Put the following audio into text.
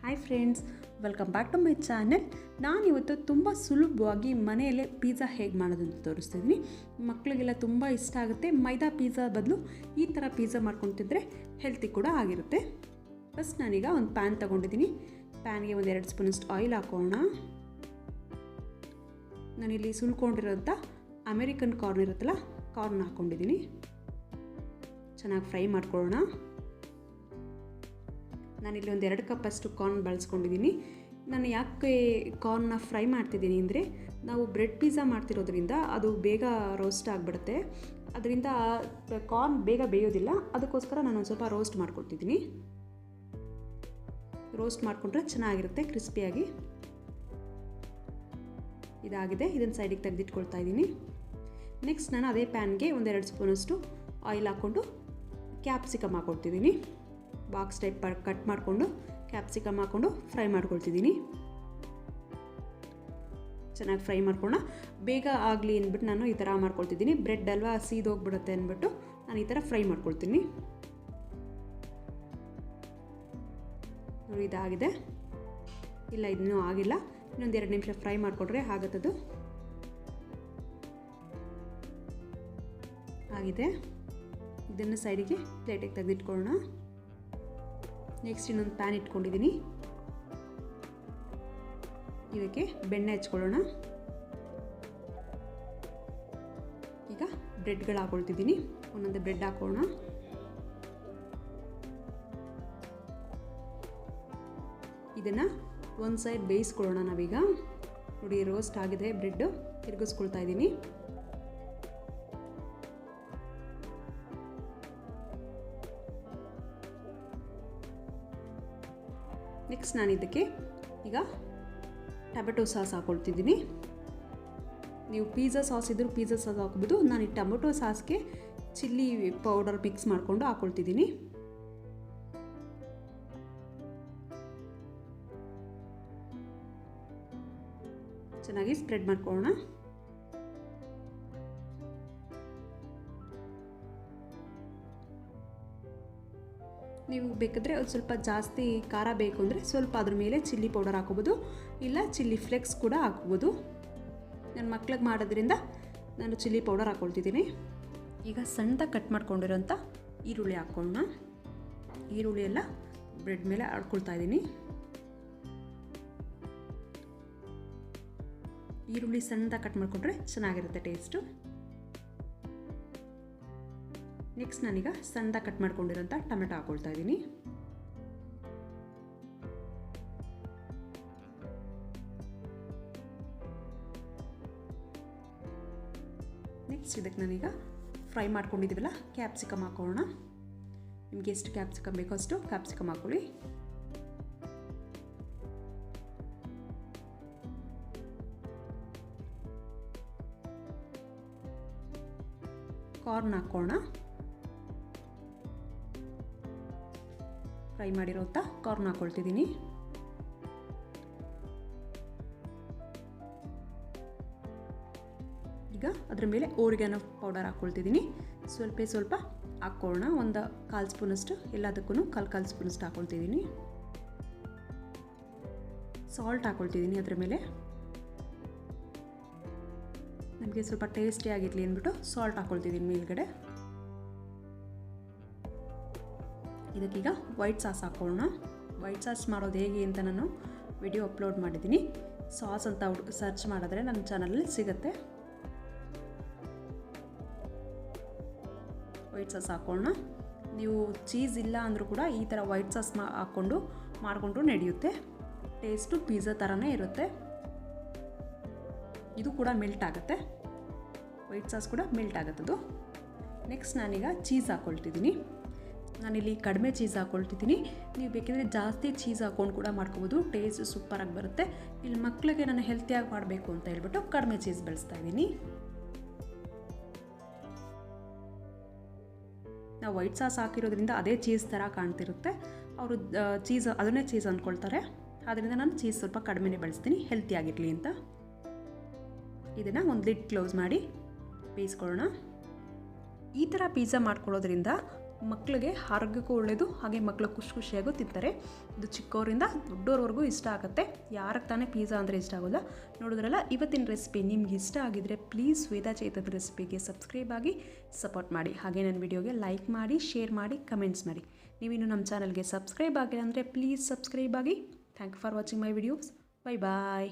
Hi friends, welcome back to my channel. ನಾನಿವತ್ತು ತುಂಬ ಸುಲಭವಾಗಿ ಮನೆಯಲ್ಲೇ ಪಿಜ್ಜಾ ಹೇಗೆ ಮಾಡೋದು ಅಂತ ತೋರಿಸ್ತಿದ್ದೀನಿ. ಮಕ್ಕಳಿಗೆಲ್ಲ ತುಂಬ ಇಷ್ಟ ಆಗುತ್ತೆ. ಮೈದಾ ಪಿಜ್ಜಾ ಬದಲು ಈ ಥರ ಪಿಜ್ಜಾ ಮಾಡ್ಕೊಂಡು ತಿಂದರೆ ಹೆಲ್ತಿ ಕೂಡ ಆಗಿರುತ್ತೆ. ಫಸ್ಟ್ ನಾನೀಗ ಒಂದು ಪ್ಯಾನ್ ತೊಗೊಂಡಿದ್ದೀನಿ. ಪ್ಯಾನ್ಗೆ ಒಂದು 2 ಸ್ಪೂನಷ್ಟು ಆಯಿಲ್ ಹಾಕೋಣ. ನಾನಿಲ್ಲಿ ಸುಲ್ಕೊಂಡಿರೋಂಥ ಅಮೇರಿಕನ್ ಕಾರ್ನ್ ಇರುತ್ತಲ್ಲ, ಕಾರ್ನ್ ಹಾಕ್ಕೊಂಡಿದ್ದೀನಿ. ಚೆನ್ನಾಗಿ ಫ್ರೈ ಮಾಡ್ಕೊಳ್ಳೋಣ. ನಾನಿಲ್ಲಿ ಒಂದು 2 ಕಪ್ಪಷ್ಟು ಕಾರ್ನ್ ಬಳಸ್ಕೊಂಡಿದ್ದೀನಿ. ನಾನು ಯಾಕೆ ಕಾರ್ನ್ನ ಫ್ರೈ ಮಾಡ್ತಿದ್ದೀನಿ ಅಂದರೆ, ನಾವು ಬ್ರೆಡ್ ಪಿಜ್ಜಾ ಮಾಡ್ತಿರೋದ್ರಿಂದ ಅದು ಬೇಗ ರೋಸ್ಟ್ ಆಗಿಬಿಡುತ್ತೆ. ಅದರಿಂದ ಕಾರ್ನ್ ಬೇಗ ಬೇಯೋದಿಲ್ಲ. ಅದಕ್ಕೋಸ್ಕರ ನಾನು ಒಂದು ಸ್ವಲ್ಪ ರೋಸ್ಟ್ ಮಾಡ್ಕೊಳ್ತಿದ್ದೀನಿ. ರೋಸ್ಟ್ ಮಾಡಿಕೊಂಡ್ರೆ ಚೆನ್ನಾಗಿರುತ್ತೆ, ಕ್ರಿಸ್ಪಿಯಾಗಿ. ಇದಾಗಿದೆ. ಇದನ್ನು ಸೈಡಿಗೆ ತೆಗೆದಿಟ್ಕೊಳ್ತಾ ಇದ್ದೀನಿ. ನೆಕ್ಸ್ಟ್ ನಾನು ಅದೇ ಪ್ಯಾನ್ಗೆ ಒಂದು 2 ಸ್ಪೂನಷ್ಟು ಆಯಿಲ್ ಹಾಕ್ಕೊಂಡು ಕ್ಯಾಪ್ಸಿಕಮ್ ಹಾಕ್ಕೊಳ್ತಿದ್ದೀನಿ. ಬಾಕ್ಸ್ ಟೈಪ್ ಕಟ್ ಮಾಡಿಕೊಂಡು ಕ್ಯಾಪ್ಸಿಕಮ್ ಹಾಕ್ಕೊಂಡು ಫ್ರೈ ಮಾಡ್ಕೊಳ್ತಿದ್ದೀನಿ. ಚೆನ್ನಾಗಿ ಫ್ರೈ ಮಾಡ್ಕೊಳ್ಳೋಣ. ಬೇಗ ಆಗಲಿ ಅಂದ್ಬಿಟ್ಟು ನಾನು ಈ ಥರ ಮಾಡ್ಕೊಳ್ತಿದ್ದೀನಿ. ಬ್ರೆಡ್ ಅಲ್ವಾ, ಸೀದೋಗ್ಬಿಡುತ್ತೆ ಅಂದ್ಬಿಟ್ಟು ನಾನು ಈ ಥರ ಫ್ರೈ ಮಾಡ್ಕೊಳ್ತೀನಿ. ನೋಡಿ, ಇದಾಗಿದೆ. ಇಲ್ಲ, ಇನ್ನೂ ಆಗಿಲ್ಲ. ಇನ್ನೊಂದು 2 ನಿಮಿಷ ಫ್ರೈ ಮಾಡಿಕೊಂಡ್ರೆ ಆಗುತ್ತದು. ಆಗಿದೆ. ಇದನ್ನು ಸೈಡಿಗೆ ಪ್ಲೇಟಿಗೆ ತೆಗೆದಿಟ್ಕೊಳ್ಳೋಣ. ನೆಕ್ಸ್ಟ್ ಇನ್ನೊಂದು ಪ್ಯಾನ್ ಇಟ್ಕೊಂಡಿದ್ದೀನಿ. ಇದಕ್ಕೆ ಬೆಣ್ಣೆ ಹಚ್ಕೊಳ್ಳೋಣ. ಈಗ ಬ್ರೆಡ್ಗಳು ಹಾಕೊಳ್ತಿದ್ದೀನಿ. ಒಂದೊಂದು ಬ್ರೆಡ್ ಹಾಕೋಣ. ಇದನ್ನು ಒಂದು ಸೈಡ್ ಬೇಯಿಸ್ಕೊಳ್ಳೋಣ ನಾವೀಗ. ನೋಡಿ, ರೋಸ್ಟ್ ಆಗಿದೆ ಬ್ರೆಡ್ಡು. ತಿರುಗಿಸ್ಕೊಳ್ತಾ ಇದ್ದೀನಿ. ನೆಕ್ಸ್ಟ್ ನಾನು ಇದಕ್ಕೆ ಈಗ ಟೊಮೆಟೊ ಸಾಸ್ ಹಾಕ್ಕೊಳ್ತಿದ್ದೀನಿ. ನೀವು ಪಿಜ್ಜಾ ಸಾಸ್ ಇದ್ದರೂ ಪಿಜ್ಜಾ ಸಾಸ್ ಹಾಕ್ಬೋದು. ನಾನು ಈ ಟೊಮೆಟೊ ಸಾಸ್ಗೆ ಚಿಲ್ಲಿ ಪೌಡರ್ ಮಿಕ್ಸ್ ಮಾಡಿಕೊಂಡು ಹಾಕ್ಕೊಳ್ತಿದ್ದೀನಿ. ಚೆನ್ನಾಗಿ ಸ್ಪ್ರೆಡ್ ಮಾಡ್ಕೊಳ್ಳೋಣ. ನೀವು ಬೇಕಾದರೆ ಒಂದು ಸ್ವಲ್ಪ ಜಾಸ್ತಿ ಖಾರ ಬೇಕು ಅಂದರೆ ಸ್ವಲ್ಪ ಅದ್ರ ಮೇಲೆ ಚಿಲ್ಲಿ ಪೌಡರ್ ಹಾಕೋಬೋದು, ಇಲ್ಲ ಚಿಲ್ಲಿ ಫ್ಲೇಕ್ಸ್ ಕೂಡ ಹಾಕ್ಬೋದು. ನನ್ನ ಮಕ್ಳಿಗೆ ಮಾಡೋದ್ರಿಂದ ನಾನು ಚಿಲ್ಲಿ ಪೌಡರ್ ಹಾಕ್ಕೊಳ್ತಿದ್ದೀನಿ. ಈಗ ಸಣ್ಣದಾಗಿ ಕಟ್ ಮಾಡ್ಕೊಂಡಿರೋಂಥ ಈರುಳ್ಳಿ ಹಾಕ್ಕೊಳ್ಳೋಣ. ಈರುಳ್ಳಿ ಎಲ್ಲ ಬ್ರೆಡ್ ಮೇಲೆ ಆಡ್ಕೊಳ್ತಾ ಇದ್ದೀನಿ. ಈರುಳ್ಳಿ ಸಣ್ಣದಾಗಿ ಕಟ್ ಮಾಡಿಕೊಂಡ್ರೆ ಚೆನ್ನಾಗಿರುತ್ತೆ ಟೇಸ್ಟು. ನೆಕ್ಸ್ಟ್ ನಾನೀಗ ಸಣ್ಣದಾಗಿ ಕಟ್ ಮಾಡ್ಕೊಂಡಿರೋಂಥ ಟೊಮೆಟೊ ಹಾಕ್ಕೊಳ್ತಾ ಇದ್ದೀನಿ. ನೆಕ್ಸ್ಟ್ ಇದಕ್ಕೆ ನಾನೀಗ ಫ್ರೈ ಮಾಡ್ಕೊಂಡಿದ್ದೀವಲ್ಲ ಕ್ಯಾಪ್ಸಿಕಮ್ ಹಾಕೋಣ. ನಿಮಗೆ ಎಷ್ಟು ಕ್ಯಾಪ್ಸಿಕಮ್ ಬೇಕೋ ಅಷ್ಟು ಕ್ಯಾಪ್ಸಿಕಮ್ ಹಾಕ್ಕೊಳ್ಳಿ. ಕಾರ್ನ್ ಹಾಕೋಣ. ಫ್ರೈ ಮಾಡಿರೋಂಥ ಕಾರ್ನ್ ಹಾಕ್ಕೊಳ್ತಿದ್ದೀನಿ. ಈಗ ಅದರ ಮೇಲೆ ಓರಿಗಾನೋ ಪೌಡರ್ ಹಾಕ್ಕೊಳ್ತಿದ್ದೀನಿ. ಸ್ವಲ್ಪ ಹಾಕ್ಕೊಳ್ಳೋಣ. ಒಂದು 1/4 ಸ್ಪೂನಷ್ಟು, ಎಲ್ಲದಕ್ಕೂ ಕಾಲು ಸ್ಪೂನಷ್ಟು ಹಾಕ್ಕೊಳ್ತಿದ್ದೀನಿ. ಸಾಲ್ಟ್ ಹಾಕ್ಕೊಳ್ತಿದ್ದೀನಿ ಅದರ ಮೇಲೆ. ನಮಗೆ ಸ್ವಲ್ಪ ಟೇಸ್ಟಿಯಾಗಿರಲಿ ಅಂದ್ಬಿಟ್ಟು ಸಾಲ್ಟ್ ಹಾಕ್ಕೊಳ್ತಿದ್ದೀನಿ ಮೇಲ್ಗಡೆ. ಇದಕ್ಕೀಗ ವೈಟ್ ಸಾಸ್ ಹಾಕ್ಕೊಳ್ಳೋಣ. ವೈಟ್ ಸಾಸ್ ಮಾಡೋದು ಹೇಗೆ ಅಂತ ನಾನು ವಿಡಿಯೋ ಅಪ್ಲೋಡ್ ಮಾಡಿದ್ದೀನಿ. ಸಾಸ್ ಅಂತ ಸರ್ಚ್ ಮಾಡಿದ್ರೆ ನನ್ನ ಚಾನಲಲ್ಲಿ ಸಿಗುತ್ತೆ. ವೈಟ್ ಸಾಸ್ ಹಾಕ್ಕೊಳ್ಳೋಣ. ನೀವು ಚೀಸ್ ಇಲ್ಲ ಅಂದರೂ ಕೂಡ ಈ ಥರ ವೈಟ್ ಸಾಸ್ ಹಾಕ್ಕೊಂಡು ಮಾಡಿಕೊಂಡ್ರು ನಡೆಯುತ್ತೆ. ಟೇಸ್ಟು ಪಿಜ್ಜಾ ಥರನೇ ಇರುತ್ತೆ. ಇದು ಕೂಡ ಮೆಲ್ಟ್ ಆಗುತ್ತೆ. ವೈಟ್ ಸಾಸ್ ಕೂಡ ಮೆಲ್ಟ್ ಆಗುತ್ತದು. ನೆಕ್ಸ್ಟ್ ನಾನೀಗ ಚೀಸ್ ಹಾಕ್ಕೊಳ್ತಿದ್ದೀನಿ. ನಾನಿಲ್ಲಿ ಕಡಿಮೆ ಚೀಸ್ ಹಾಕ್ಕೊಳ್ತಿದ್ದೀನಿ. ನೀವು ಬೇಕಿದ್ರೆ ಜಾಸ್ತಿ ಚೀಸ್ ಹಾಕ್ಕೊಂಡು ಕೂಡ ಮಾಡ್ಕೋಬೋದು. ಟೇಸ್ಟ್ ಸೂಪರಾಗಿ ಬರುತ್ತೆ. ಇಲ್ಲಿ ಮಕ್ಕಳಿಗೆ ನಾನು ಹೆಲ್ತಿಯಾಗಿ ಮಾಡಬೇಕು ಅಂತ ಹೇಳ್ಬಿಟ್ಟು ಕಡಿಮೆ ಚೀಸ್ ಬಳಸ್ತಾ ಇದ್ದೀನಿ. ನಾವು ವೈಟ್ ಸಾಸ್ ಹಾಕಿರೋದ್ರಿಂದ ಅದೇ ಚೀಸ್ ಥರ ಕಾಣ್ತಿರುತ್ತೆ. ಅವರು ಚೀಸ್ ಅದನ್ನೇ ಚೀಸ್ ಅಂದ್ಕೊಳ್ತಾರೆ. ಆದ್ದರಿಂದ ನಾನು ಚೀಸ್ ಸ್ವಲ್ಪ ಕಡಿಮೆನೇ ಬಳಸ್ತೀನಿ, ಹೆಲ್ತಿಯಾಗಿರಲಿ ಅಂತ. ಇದನ್ನು ಒಂದು ಲಿಡ್ ಕ್ಲೋಸ್ ಮಾಡಿ ಬೇಯಿಸ್ಕೊಳ್ಳೋಣ. ಈ ಥರ ಪಿಜ್ಜಾ ಮಾಡ್ಕೊಳ್ಳೋದ್ರಿಂದ ಮಕ್ಕಳಿಗೆ ಆರೋಗ್ಯಕ್ಕೂ ಒಳ್ಳೆಯದು, ಹಾಗೆ ಮಕ್ಕಳು ಖುಷಿಯಾಗೂ ತಿಂತಾರೆ. ಇದು ಚಿಕ್ಕವರಿಂದ ದೊಡ್ಡೋರ್ವರೆಗೂ ಇಷ್ಟ ಆಗುತ್ತೆ. ಯಾರಿಗೆ ತಾನೇ ಪಿಜ್ಜಾ ಅಂದರೆ ಇಷ್ಟ ಆಗೋಲ್ಲ. ನೋಡಿದ್ರಲ್ಲ, ಇವತ್ತಿನ ರೆಸಿಪಿ ನಿಮ್ಗೆ ಇಷ್ಟ ಆಗಿದ್ರೆ ಪ್ಲೀಸ್ ವೇದಾ ಚೇತದ ರೆಸಿಪಿಗೆ ಸಬ್ಸ್ಕ್ರೈಬ್ ಆಗಿ ಸಪೋರ್ಟ್ ಮಾಡಿ. ಹಾಗೆ ನನ್ನ ವಿಡಿಯೋಗೆ ಲೈಕ್ ಮಾಡಿ, ಶೇರ್ ಮಾಡಿ, ಕಮೆಂಟ್ಸ್ ಮಾಡಿ. ನೀವಿನ್ನು ನಮ್ಮ ಚಾನಲ್ಗೆ ಸಬ್ಸ್ಕ್ರೈಬ್ ಆಗಿಲ್ಲ ಅಂದರೆ ಪ್ಲೀಸ್ ಸಬ್ಸ್ಕ್ರೈಬ್ ಆಗಿ. Thank you for watching my videos. Bye bye.